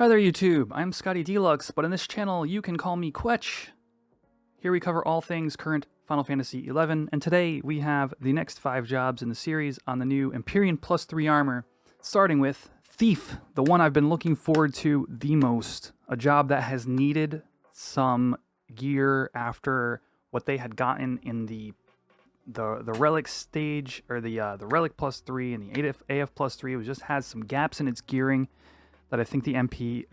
Hi there YouTube, I'm Scotty Deluxe, but on this channel you can call me Quetch. Here we cover all things current Final Fantasy XI, and today we have the next 5 jobs in the series on the new Empyrean+3 armor, starting with Thief, the one I've been looking forward to the most. A job that has needed some gear after what they had gotten in the Relic stage, or the Relic +3 and the AF +3. It just has some gaps in its gearing that I think the Empy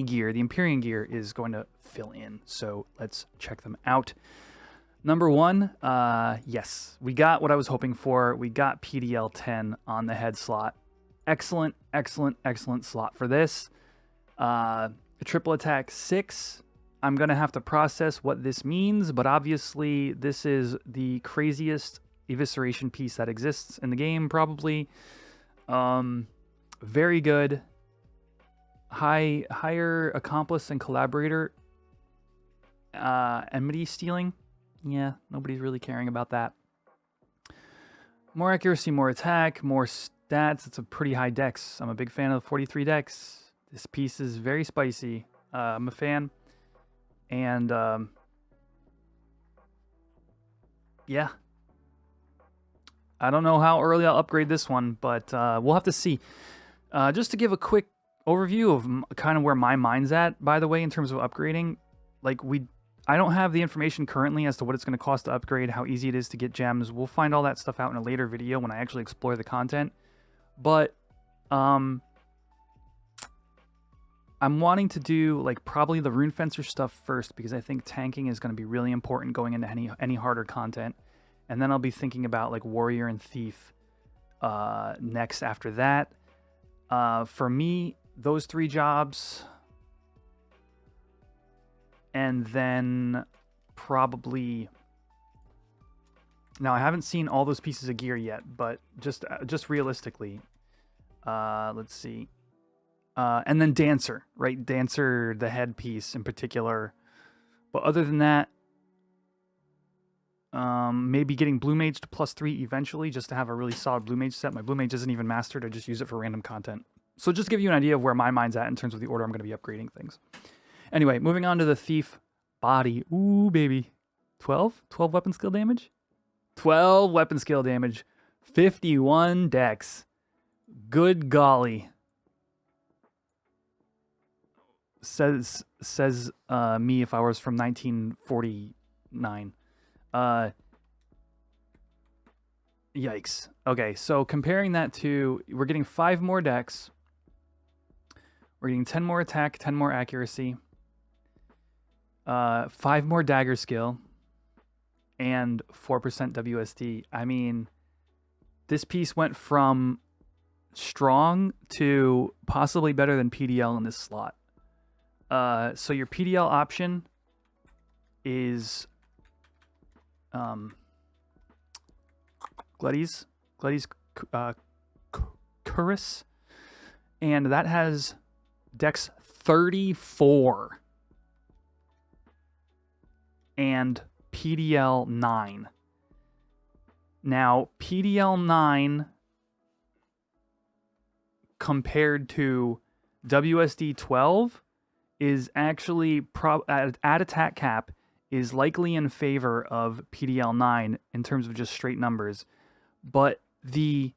gear, the Empyrean gear, is going to fill in. So let's check them out. Number 1, yes, we got what I was hoping for. We got PDL 10 on the head slot. Excellent, excellent, excellent slot for this. Triple attack 6. I'm going to have to process what this means, but obviously this is the craziest evisceration piece that exists in the game, probably. Very good. Higher accomplice and collaborator enmity stealing. Yeah, nobody's really caring about that. More accuracy, more attack, more stats. It's a pretty high dex. I'm a big fan of the 43 dex. This piece is very spicy. I'm a fan. And yeah. I don't know how early I'll upgrade this one, but we'll have to see. Just to give a quick overview of kind of where my mind's at, by the way, in terms of upgrading. Like, I don't have the information currently as to what it's going to cost to upgrade, how easy it is to get gems. We'll find all that stuff out in a later video when I actually explore the content. But I'm wanting to do, like, probably the Rune Fencer stuff first, because I think tanking is going to be really important going into any harder content. And then I'll be thinking about, like, Warrior and Thief next after that. For me, those 3 jobs. And then probably... Now, I haven't seen all those pieces of gear yet, but just realistically. Let's see. And then Dancer, right? Dancer, the headpiece in particular. But other than that, maybe getting Blue Mage to +3 eventually, just to have a really solid Blue Mage set. My Blue Mage isn't even mastered. I just use it for random content. So just give you an idea of where my mind's at in terms of the order I'm going to be upgrading things. Anyway, moving on to the Thief body. Ooh, baby. 12? 12 weapon skill damage? 12 weapon skill damage. 51 dex. Good golly. Says me if I was from 1949. Yikes. Okay, so comparing that to, we're getting 5 more dex. We're getting 10 more attack, 10 more accuracy, 5 more dagger skill, and 4% WSD. I mean, this piece went from strong to possibly better than PDL in this slot. So your PDL option is Gladys Curus, and that has Dex 34 and PDL 9. Now, PDL 9 compared to WSD 12 is actually at attack cap is likely in favor of PDL 9 in terms of just straight numbers. But the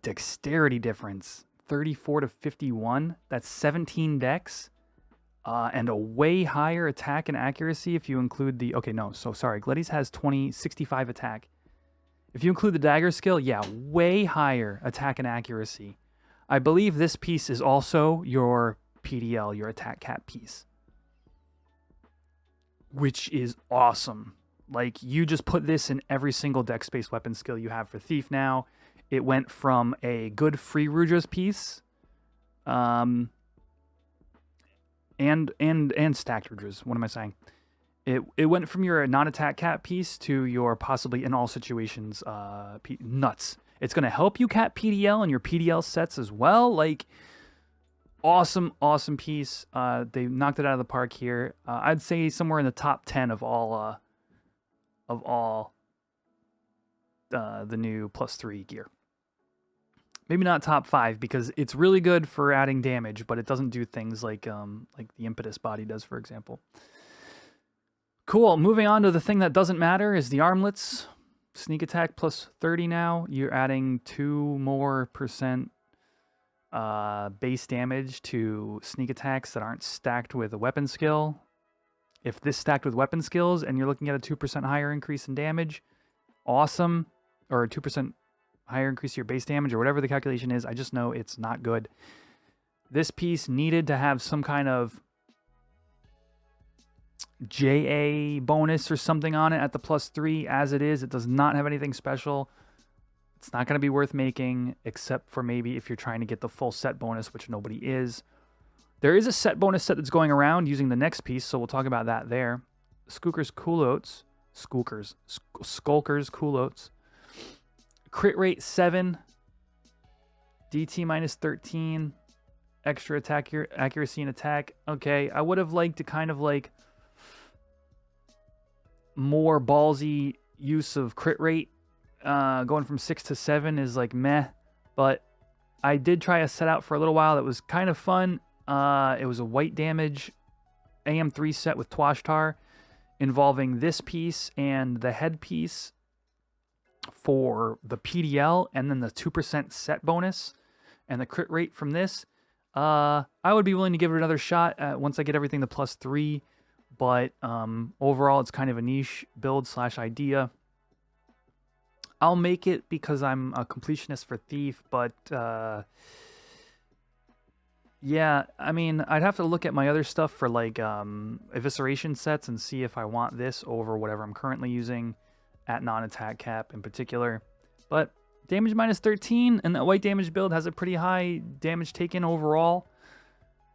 dexterity difference, 34 to 51, that's 17 dex, and a way higher attack and accuracy if you include the... Okay, no, so sorry. Gladys has 65 attack. If you include the dagger skill, yeah, way higher attack and accuracy. I believe this piece is also your PDL, your attack cap piece, which is awesome. Like, you just put this in every single dex-based weapon skill you have for Thief now. It went from a good free Rudra's piece, and stacked Rudra's. What am I saying? It went from your non-attack cap piece to your possibly in all situations nuts. It's going to help you cap PDL and your PDL sets as well. Like, awesome, awesome piece. They knocked it out of the park here. I'd say somewhere in the top 10 of all the new +3 gear. Maybe not top 5 because it's really good for adding damage, but it doesn't do things like the impetus body does, for example. Cool. Moving on to the thing that doesn't matter is the armlets. Sneak attack +30 now. You're adding 2% more base damage to sneak attacks that aren't stacked with a weapon skill. If this stacked with weapon skills and you're looking at a 2% higher increase in damage, awesome. Or a 2% higher increase to your base damage or whatever the calculation is. I just know it's not good. This piece needed to have some kind of JA bonus or something on it at the +3. As it is, it does not have anything special. It's not going to be worth making, except for maybe if you're trying to get the full set bonus, which nobody is. There is a set bonus set that's going around using the next piece, so we'll talk about that there. Skulker's Coolotes. Skulker's Coolotes. Crit rate 7. DT -13. Extra attack accuracy and attack. Okay, I would have liked to kind of like more ballsy use of crit rate. Going from 6 to 7 is like meh, but I did try a set out for a little while that was kind of fun. It was a white damage AM3 set with Twashtar involving this piece and the head piece for the PDL and then the 2% set bonus and the crit rate from this. I would be willing to give it another shot once I get everything to +3, but overall it's kind of a niche build / idea. I'll make it because I'm a completionist for Thief, but yeah, I mean, I'd have to look at my other stuff for like evisceration sets and see if I want this over whatever I'm currently using at non-attack cap in particular. But damage -13 and that white damage build has a pretty high damage taken overall.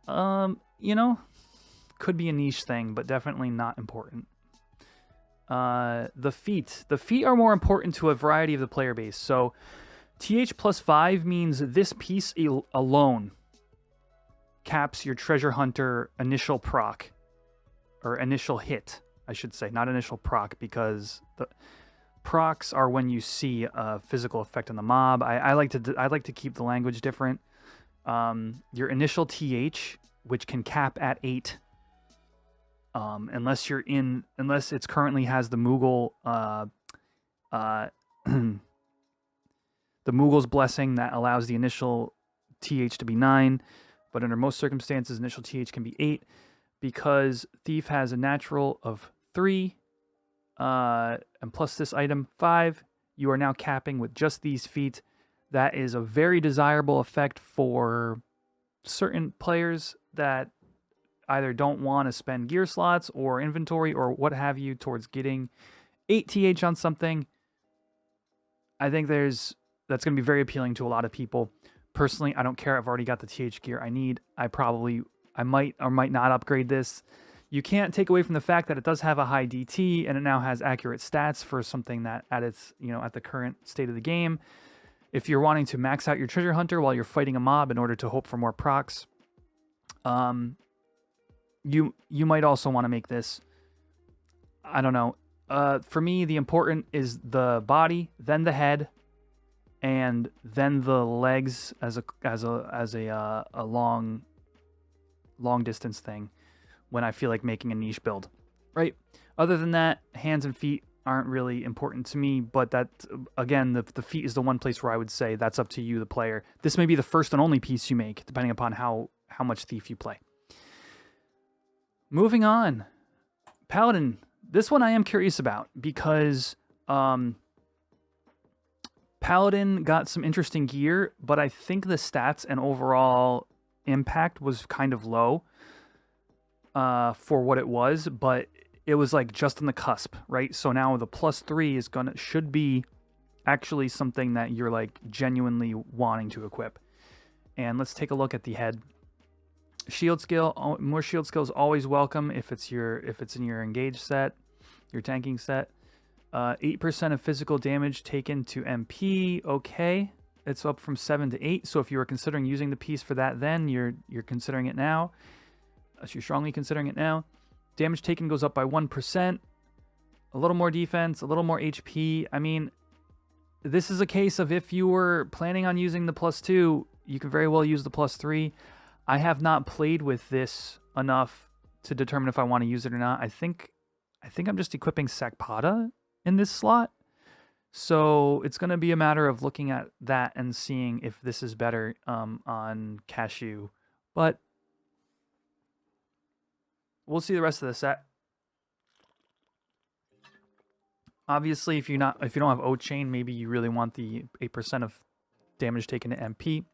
You know, could be a niche thing, but definitely not important. The feet are more important to a variety of the player base. So TH +5 means this piece alone caps your treasure hunter initial proc, or initial hit, I should say, not initial proc, because the procs are when you see a physical effect on the mob. I like to keep the language different. Your initial TH, which can cap at 8. Unless it's currently has the Moogle, the Moogle's Blessing that allows the initial TH to be 9, but under most circumstances, initial TH can be 8, because Thief has a natural of 3, and plus this item 5. You are now capping with just these feet. That is a very desirable effect for certain players that either don't want to spend gear slots or inventory or what have you towards getting 8 TH on something. I think that's going to be very appealing to a lot of people. Personally, I don't care. I've already got the TH gear I need. I might or might not upgrade this. You can't take away from the fact that it does have a high DT and it now has accurate stats for something that at the current state of the game. If you're wanting to max out your treasure hunter while you're fighting a mob in order to hope for more procs, you might also want to make this. I don't know. For me, the important is the body, then the head, and then the legs as a long distance thing when I feel like making a niche build, right? Other than that, hands and feet aren't really important to me, but that, again, the feet is the one place where I would say that's up to you, the player. This may be the first and only piece you make, depending upon how much Thief you play. Moving on. Paladin. This one I am curious about because Paladin got some interesting gear, but I think the stats and overall impact was kind of low for what it was, but it was like just on the cusp, right? So now the +3 should be actually something that you're like genuinely wanting to equip. And let's take a look at the head. Shield skill, more shield skills always welcome if it's in your engage set, your tanking set. 8% of physical damage taken to MP. Okay, it's up from 7 to 8. So if you were considering using the piece for that, then you're considering it now. So you're strongly considering it now. Damage taken goes up by 1%. A little more defense, a little more HP. I mean, this is a case of if you were planning on using the +2, you could very well use the +3. I have not played with this enough to determine if I want to use it or not. I think I'm just equipping Sakpada in this slot. So it's going to be a matter of looking at that and seeing if this is better on Cashew. But we'll see the rest of the set. Obviously, if you don't have O chain, maybe you really want the 8% of damage taken to MP.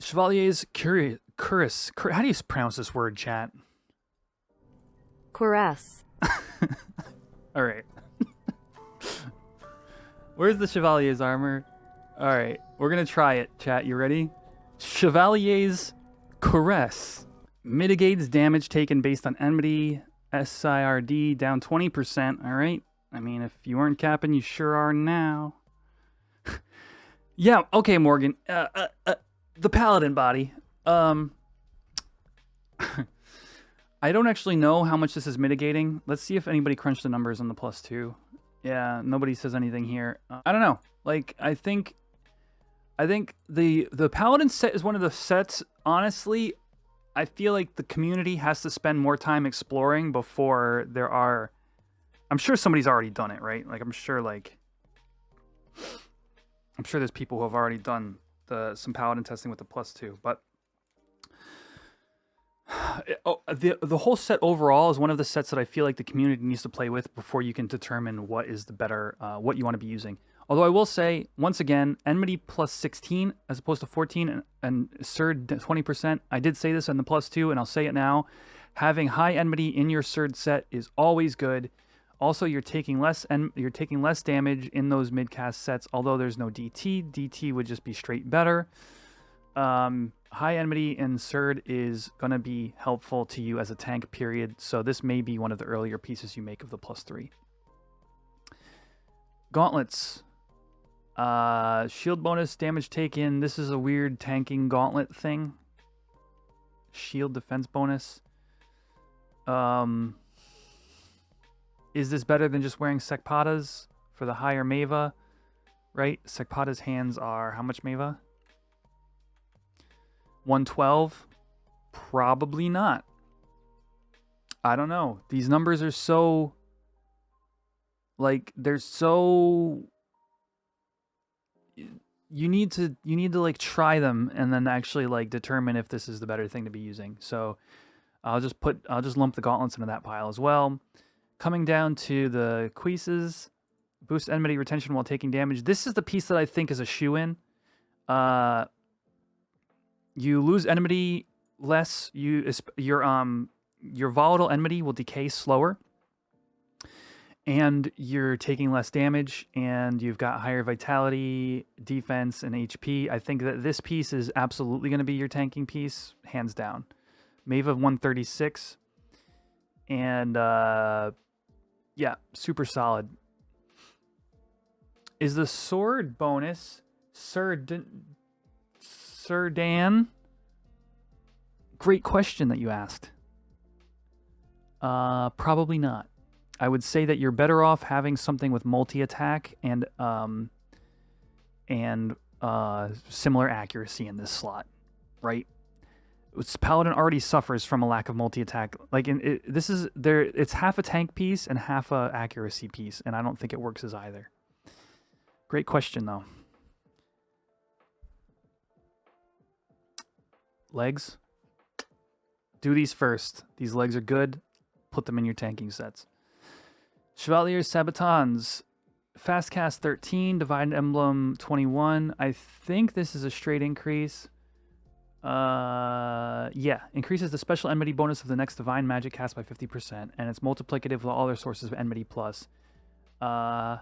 Chevalier's Cuirass. How do you pronounce this word, chat? Cuirass. All right. Where's the Chevalier's armor? All right, we're gonna try it, chat. You ready? Chevalier's Cuirass mitigates damage taken based on enmity. SIRD down 20%. All right. I mean, if you weren't capping, you sure are now. Yeah. Okay, Morgan. The paladin body. I don't actually know how much this is mitigating. Let's see if anybody crunched the numbers on the +2. Yeah, nobody says anything here. I don't know. Like, I think the paladin set is one of the sets, honestly, I feel like the community has to spend more time exploring before there are... I'm sure somebody's already done it, right? Like, I'm sure there's people who have already done some paladin testing with the +2, but the whole set overall is one of the sets that I feel like the community needs to play with before you can determine what is the better, what you want to be using. Although I will say, once again, enmity +16 as opposed to 14 and Surd 20%. I did say this in the +2, and I'll say it now. Having high enmity in your Surd set is always good. Also, you're taking less damage in those mid-cast sets, although there's no DT. DT would just be straight better. High enmity in Surd is going to be helpful to you as a tank, period. So this may be one of the earlier pieces you make of the +3. Gauntlets. Shield bonus, damage taken. This is a weird tanking gauntlet thing. Shield defense bonus. Is this better than just wearing Sekpadas for the higher Meva? Right? Sekpada's hands are how much Meva? 112? Probably not. I don't know. These numbers are so... like, they're so... You need to like try them and then actually like determine if this is the better thing to be using. So I'll just lump the gauntlets into that pile as well. Coming down to the cuisses, boost enmity retention while taking damage. This is the piece that I think is a shoe-in. You lose enmity less. Your volatile enmity will decay slower, and you're taking less damage, and you've got higher vitality, defense, and HP. I think that this piece is absolutely going to be your tanking piece, hands down. Mave of 136, and yeah, super solid. Is the sword bonus Dan? Great question that you asked. Probably not. I would say that you're better off having something with multi-attack and similar accuracy in this slot, right? Paladin already suffers from a lack of multi-attack. Like it's half a tank piece and half a accuracy piece, and I don't think it works as either. Great question though. Legs. Do these first. These legs are good. Put them in your tanking sets. Chevalier's Sabatons. Fast cast 13, Divine Emblem 21. I think this is a straight increase. Yeah. Increases the special enmity bonus of the next divine magic cast by 50%, and it's multiplicative with all other sources of enmity plus. Yeah.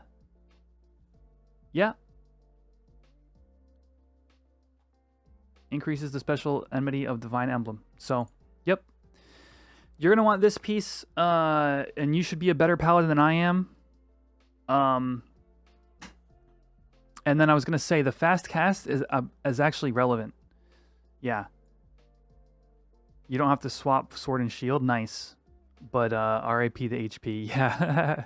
Increases the special enmity of Divine Emblem. So, yep. You're going to want this piece, and you should be a better paladin than I am. And then I was going to say the fast cast is actually relevant. Yeah. You don't have to swap sword and shield. Nice. But RIP the HP. Yeah.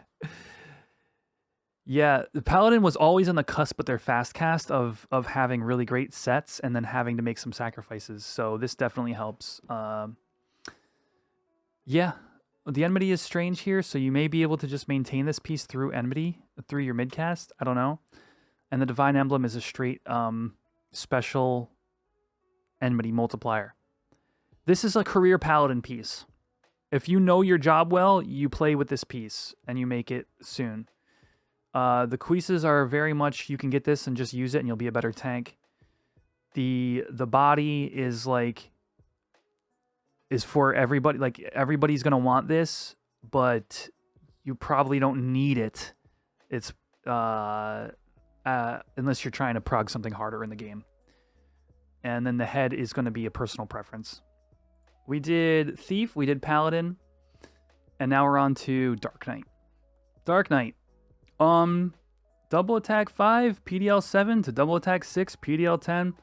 Yeah, the Paladin was always on the cusp with their fast cast of having really great sets and then having to make some sacrifices. So this definitely helps. Yeah, the Enmity is strange here, so you may be able to just maintain this piece through Enmity, through your midcast. I don't know. And the Divine Emblem is a straight special Enmity multiplier. This is a career Paladin piece. If you know your job well, you play with this piece and you make it soon. The Quises are very much, you can get this and just use it and you'll be a better tank. The body is like, is for everybody. Like, everybody's going to want this, but you probably don't need it. It's, unless you're trying to prog something harder in the game. And then the head is going to be a personal preference. We did Thief, we did Paladin, and now we're on to Dark Knight. Dark Knight. Double attack 5, PDL 7 to double attack 6, PDL 10.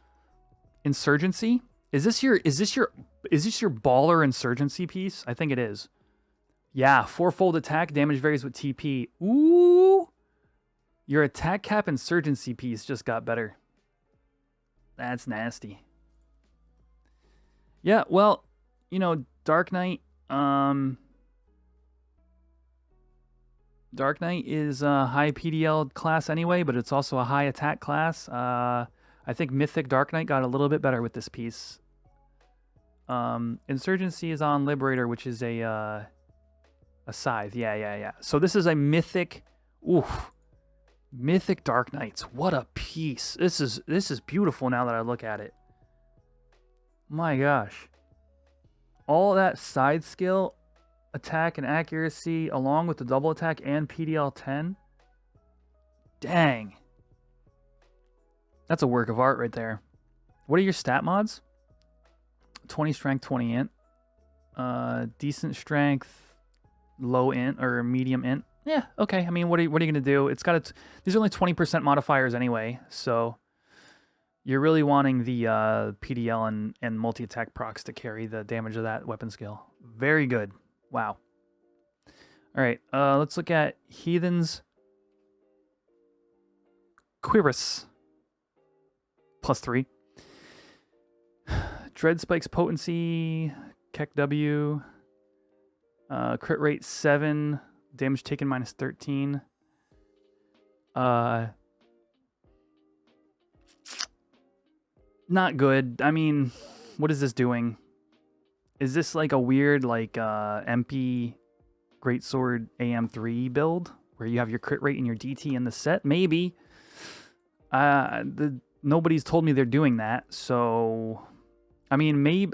Insurgency? Is this your baller insurgency piece? I think it is. Yeah, 4-fold attack, damage varies with TP. Ooh! Your attack cap insurgency piece just got better. That's nasty. Yeah, well, you know, Dark Knight, Dark Knight is a high PDL class anyway, but it's also a high attack class. I think Mythic Dark Knight got a little bit better with this piece. Insurgency is on Liberator, which is a scythe. Yeah. So this is a Mythic. Oof. Mythic Dark Knights. What a piece. This is beautiful now that I look at it. My gosh. All that side skill, attack and accuracy, along with the double attack and PDL 10. Dang. That's a work of art right there. What are your stat mods? 20 strength, 20 int. Decent strength, low int or medium int. Yeah, okay. I mean, what are you going to do? It's got these are only 20% modifiers anyway, so you're really wanting the PDL and multi-attack procs to carry the damage of that weapon skill. Very good. Wow. All right, let's look at Heathen's Quiris. +3. Dread Spike's Potency, Keck W, crit rate 7, damage taken -13. Not good. I mean, what is this doing? Is this like a weird like MP Greatsword AM3 build where you have your crit rate and your DT in the set? Maybe. Nobody's told me they're doing that, so I mean, maybe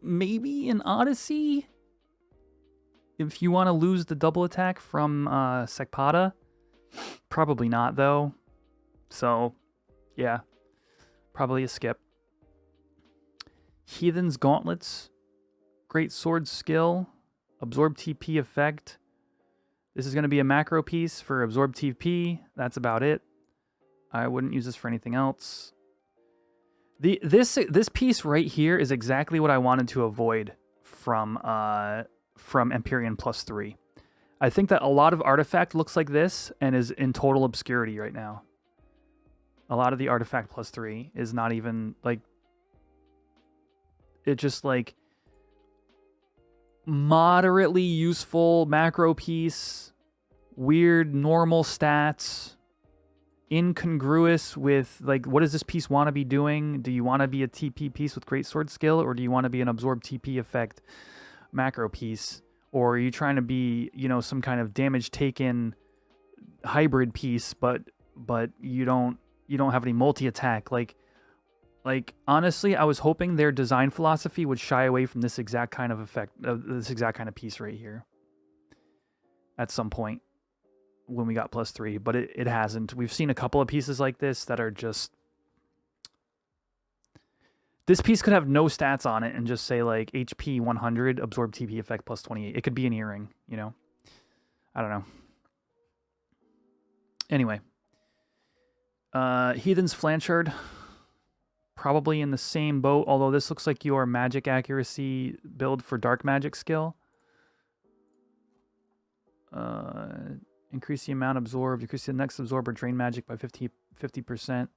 in Odyssey, if you want to lose the double attack from Sekpada. Probably not, though. So, yeah, probably a skip. Heathen's Gauntlets, great sword skill, absorb TP effect. This is going to be a macro piece for absorb TP. That's about it. I wouldn't use this for anything else. This piece right here is exactly what I wanted to avoid from Empyrean+3. I think that a lot of artifact looks like this and is in total obscurity right now. A lot of the artifact +3 is not even like, it just like moderately useful macro piece, weird normal stats, incongruous with like, what does this piece want to be doing? Do you want to be a TP piece with great sword skill, or do you want to be an absorb TP effect macro piece? Or are you trying to be, you know, some kind of damage taken hybrid piece, but you don't have any multi-attack? Like honestly, I was hoping their design philosophy would shy away from this exact kind of effect, this exact kind of piece right here at some point when we got +3, but it hasn't. We've seen a couple of pieces like this that are just, this piece could have no stats on it and just say like HP 100, absorb TP effect +28. It could be an earring, you know? I don't know. Anyway. Heathen's Flanchard. Probably in the same boat, although this looks like your magic accuracy build for dark magic skill. Increase the amount absorbed. Increase the next absorber drain magic by 50%.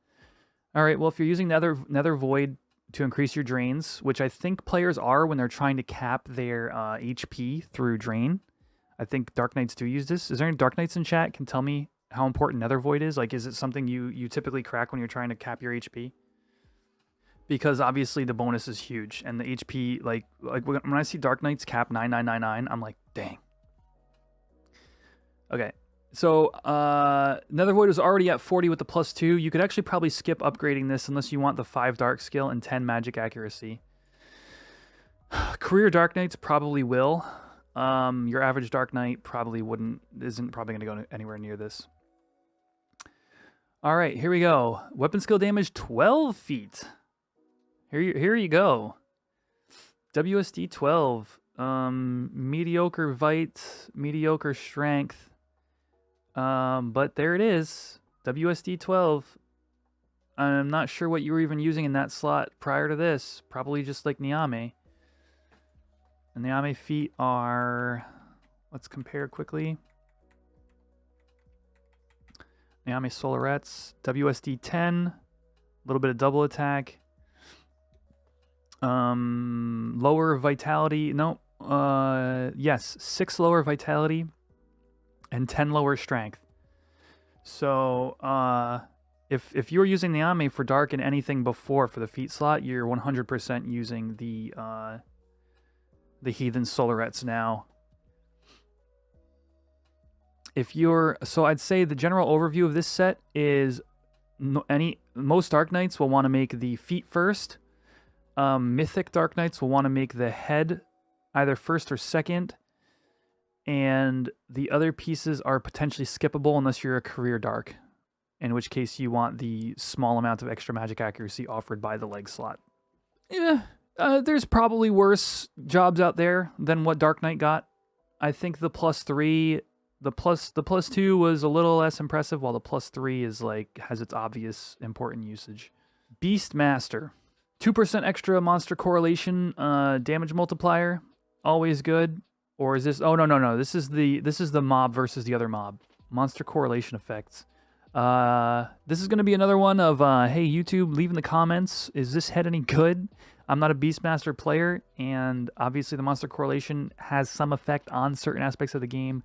All right, well, if you're using Nether Void to increase your drains, which I think players are when they're trying to cap their HP through drain. I think Dark Knights do use this. Is there any Dark Knights in chat can tell me how important Nether Void is? Like, is it something you typically crack when you're trying to cap your HP? Because obviously the bonus is huge, and the HP, like when I see Dark Knights cap 9999, I'm like, dang. Okay, so Nether Void is already at 40 with the +2. You could actually probably skip upgrading this unless you want the 5 Dark skill and 10 Magic Accuracy. Career Dark Knights probably will. Your average Dark Knight probably isn't probably going to go anywhere near this. All right, here we go. Weapon skill damage 12 feet. Here you go. WSD 12. Mediocre Vite, mediocre Strength. But there it is. WSD 12. I'm not sure what you were even using in that slot prior to this. Probably just like Niame. And Niame feet are... Let's compare quickly. Niame Solarettes. WSD 10. A little bit of double attack. Lower vitality. No. Yes. 6 lower vitality. And 10 lower strength. So, if you were using the Niame for dark and anything before for the feet slot, you're 100% using the Heathen Solarettes now. So I'd say the general overview of this set is most Dark Knights will want to make the feet first. Mythic Dark Knights will want to make the head either first or second. And the other pieces are potentially skippable unless you're a career dark, in which case you want the small amount of extra magic accuracy offered by the leg slot. There's probably worse jobs out there than what Dark Knight got. I think the +3, the +2 was a little less impressive, while the +3 is has its obvious important usage. Beastmaster, 2% extra monster correlation damage multiplier, always good. Or is this? Oh no! This is the mob versus the other mob. Monster correlation effects. This is going to be another one of hey YouTube, leave in the comments. Is this head any good? I'm not a Beastmaster player, and obviously the monster correlation has some effect on certain aspects of the game.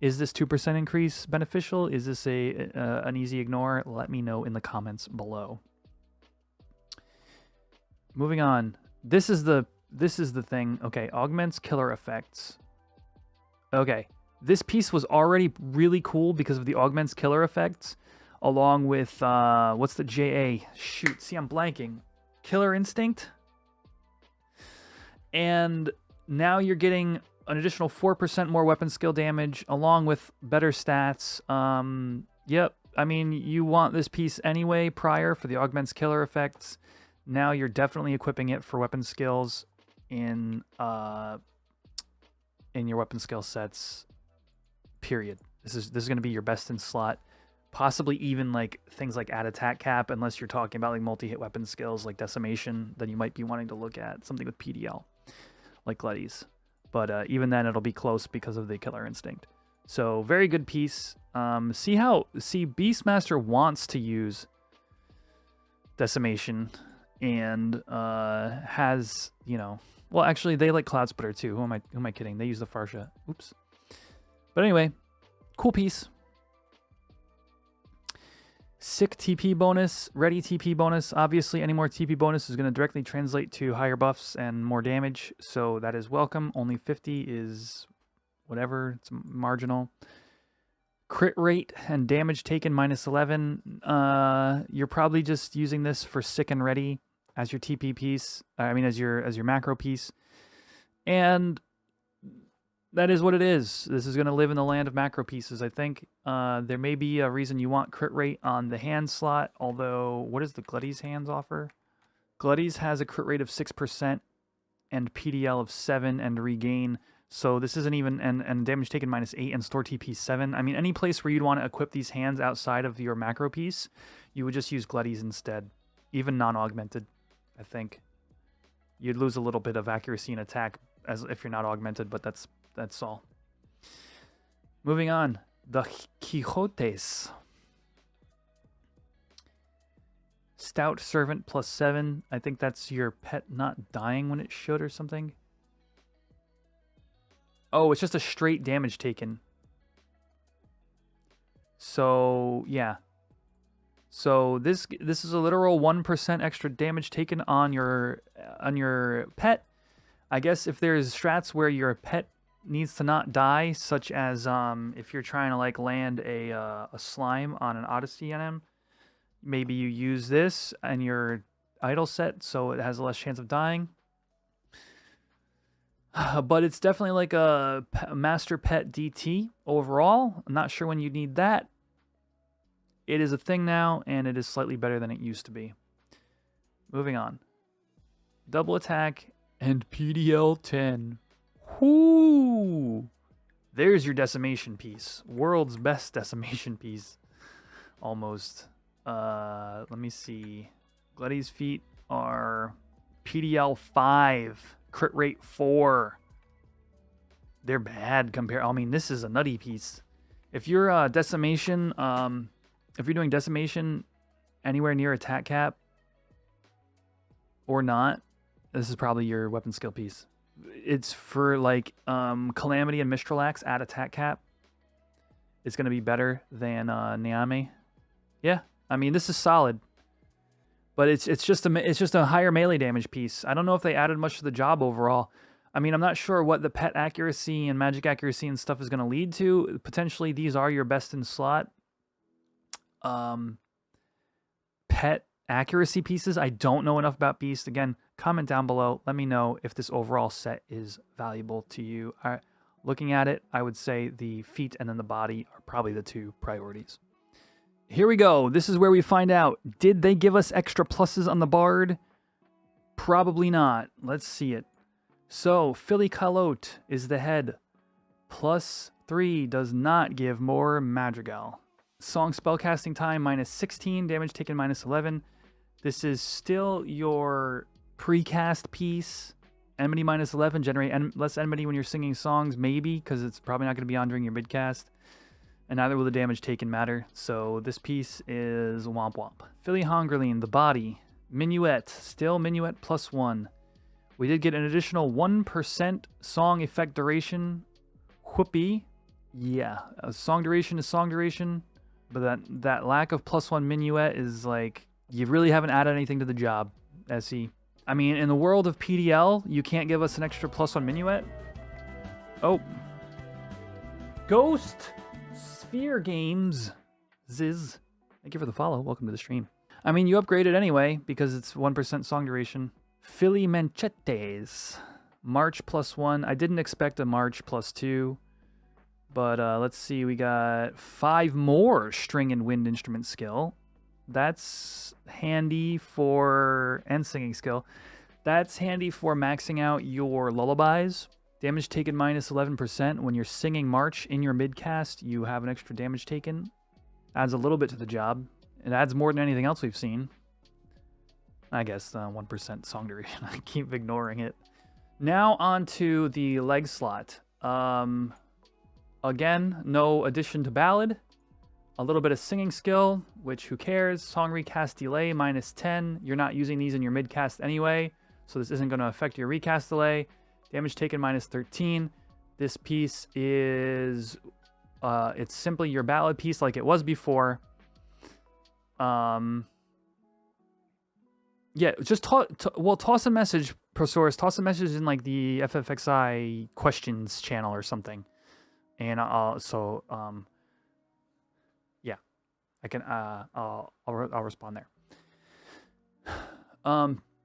Is this 2% increase beneficial? Is this an easy ignore? Let me know in the comments below. Moving on. This is the thing. Okay, augments killer effects. Okay, this piece was already really cool because of the augments killer effects, along with what's the JA? Shoot, see, I'm blanking. Killer Instinct. And now you're getting an additional 4% more weapon skill damage, along with better stats. Yep, I mean, you want this piece anyway prior for the augments killer effects. Now you're definitely equipping it for weapon skills in your weapon skill sets, period. This is going to be your best in slot, possibly even things like add attack cap, unless you're talking about multi-hit weapon skills like decimation. Then you might be wanting to look at something with PDL like Gleddy's, but even then it'll be close because of the killer instinct. So very good piece. See Beastmaster wants to use decimation and has, well, actually, they like Cloud Splitter too. Who am I kidding? They use the Farsha. Oops. But anyway, cool piece. Sick TP bonus, ready TP bonus. Obviously, any more TP bonus is going to directly translate to higher buffs and more damage, so that is welcome. Only 50 is whatever. It's marginal. Crit rate and damage taken -11. You're probably just using this for sick and ready as your TP piece. As your macro piece, and that is what it is. This is going to live in the land of macro pieces. I think there may be a reason you want crit rate on the hand slot. Although, what does the Gleddy's hands offer? Gleddy's has a crit rate of 6% and PDL of 7 and regain. So this isn't even, and damage taken -8 and store TP 7. I mean, any place where you'd want to equip these hands outside of your macro piece, you would just use Gleddy's instead. Even non-augmented, I think. You'd lose a little bit of accuracy and attack as if you're not augmented, but that's all. Moving on. The Quixotes. Stout Servant +7. I think that's your pet not dying when it should or something. Oh, it's just a straight damage taken. So, yeah. So this is a literal 1% extra damage taken on your pet. I guess if there's strats where your pet needs to not die, such as if you're trying to like land a slime on an Odyssey on him, maybe you use this and your idle set so it has less chance of dying. But it's definitely like a master pet DT overall. I'm not sure when you need that. It is a thing now, and it is slightly better than it used to be. Moving on. Double attack and PDL 10. Whoo! There's your decimation piece. World's best decimation piece. Almost. Let me see. Gladi's feet are PDL 5. Crit rate 4. They're bad compared. I mean, this is a nutty piece. If you're decimation, if you're doing decimation anywhere near attack cap or not, this is probably your weapon skill piece. It's for like Calamity and Mistralax at attack cap. It's gonna be better than Niame. Yeah, I mean this is solid, but it's just a higher melee damage piece. I don't know if they added much to the job overall. I mean, I'm not sure what the pet accuracy and magic accuracy and stuff is going to lead to. Potentially, these are your best in slot pet accuracy pieces. I don't know enough about Beast. Again, comment down below. Let me know if this overall set is valuable to you. Looking at it, I would say the feet and then the body are probably the two priorities. Here we go. This is where we find out. Did they give us extra pluses on the Bard? Probably not. Let's see it. So, Philly Calote is the head. +3 does not give more Madrigal. Song spellcasting time -16, damage taken -11. This is still your precast piece. Enmity -11, generate less enmity when you're singing songs, maybe, because it's probably not going to be on during your midcast. And neither will the damage taken matter. So this piece is womp womp. Philly Hongerline, the body. Minuet, still Minuet +1. We did get an additional 1% song effect duration. Whoopee. Yeah, song duration is song duration. But that lack of +1 Minuet is like, you really haven't added anything to the job, SE. I mean, in the world of PDL, you can't give us an extra +1 Minuet. Oh. Ghost Sphere Games. Ziz. Thank you for the follow. Welcome to the stream. I mean, you upgraded anyway because it's 1% song duration. Philly Manchetes. March +1. I didn't expect a March +2. But let's see. We got 5 more string and wind instrument skill. That's handy for... and singing skill. That's handy for maxing out your lullabies. Damage taken -11%. When you're singing March in your midcast, you have an extra damage taken. Adds a little bit to the job. It adds more than anything else we've seen. I guess 1% song duration. I keep ignoring it. Now on to the leg slot. Again, no addition to ballad. A little bit of singing skill, which who cares? Song recast delay -10. You're not using these in your midcast anyway, so this isn't going to affect your recast delay. Damage taken -13. This piece is, it's simply your ballad piece like it was before. Yeah, just toss a message, Prosaurus. Toss a message in like the FFXI questions channel or something, and yeah, I can I'll respond there.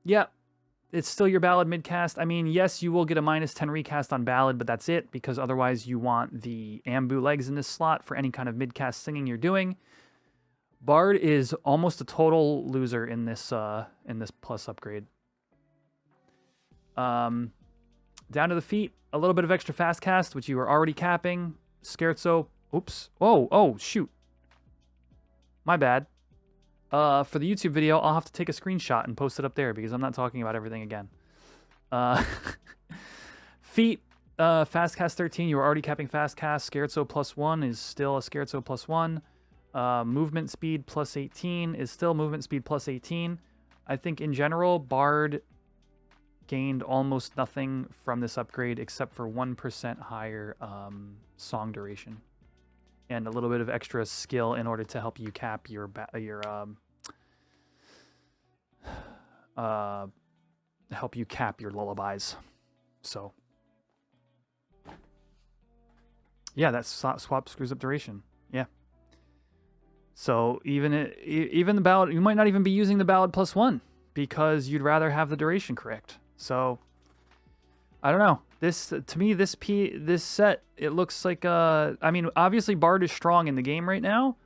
Yeah, it's still your ballad midcast. I mean, yes, you will get a -10 recast on ballad, but that's it, because otherwise you want the Ambu legs in this slot for any kind of midcast singing you're doing. Bard is almost a total loser in this plus upgrade. Down to the feet, a little bit of extra fast cast, which you were already capping. Scherzo, oops, oh shoot, my bad. For the YouTube video, I'll have to take a screenshot and post it up there because I'm not talking about everything again. Feet, Fast Cast 13, you were already capping Fast Cast. Scherzo +1 is still a Scherzo +1. Movement speed +18 is still movement speed +18. I think in general, Bard gained almost nothing from this upgrade except for 1% higher song duration and a little bit of extra skill in order to help you cap your lullabies. So yeah, that swap screws up duration. Yeah. So even the ballad, you might not even be using the ballad +1 because you'd rather have the duration correct. So I don't know. This, to me, this set, it looks like I mean, obviously Bard is strong in the game right now,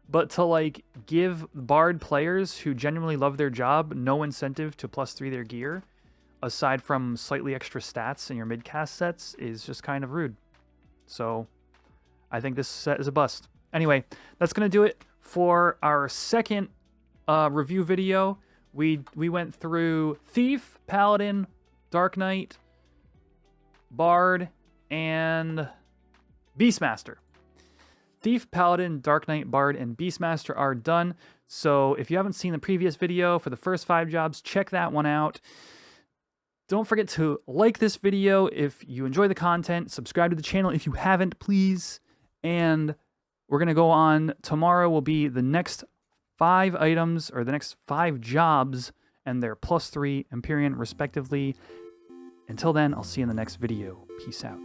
but to like give Bard players who genuinely love their job no incentive to +3 their gear, aside from slightly extra stats in your mid-cast sets, is just kind of rude. So I think this set is a bust. Anyway, that's going to do it for our second review video. We went through Thief, Paladin, Dark Knight, Bard, and Beastmaster. Thief, Paladin, Dark Knight, Bard, and Beastmaster are done. So if you haven't seen the previous video for the first 5 jobs, check that one out. Don't forget to like this video if you enjoy the content. Subscribe to the channel if you haven't, please. And we're going to go on. Tomorrow will be the next 5 items, or the next 5 jobs, and they're +3 Empyrean respectively. Until then, I'll see you in the next video. Peace out.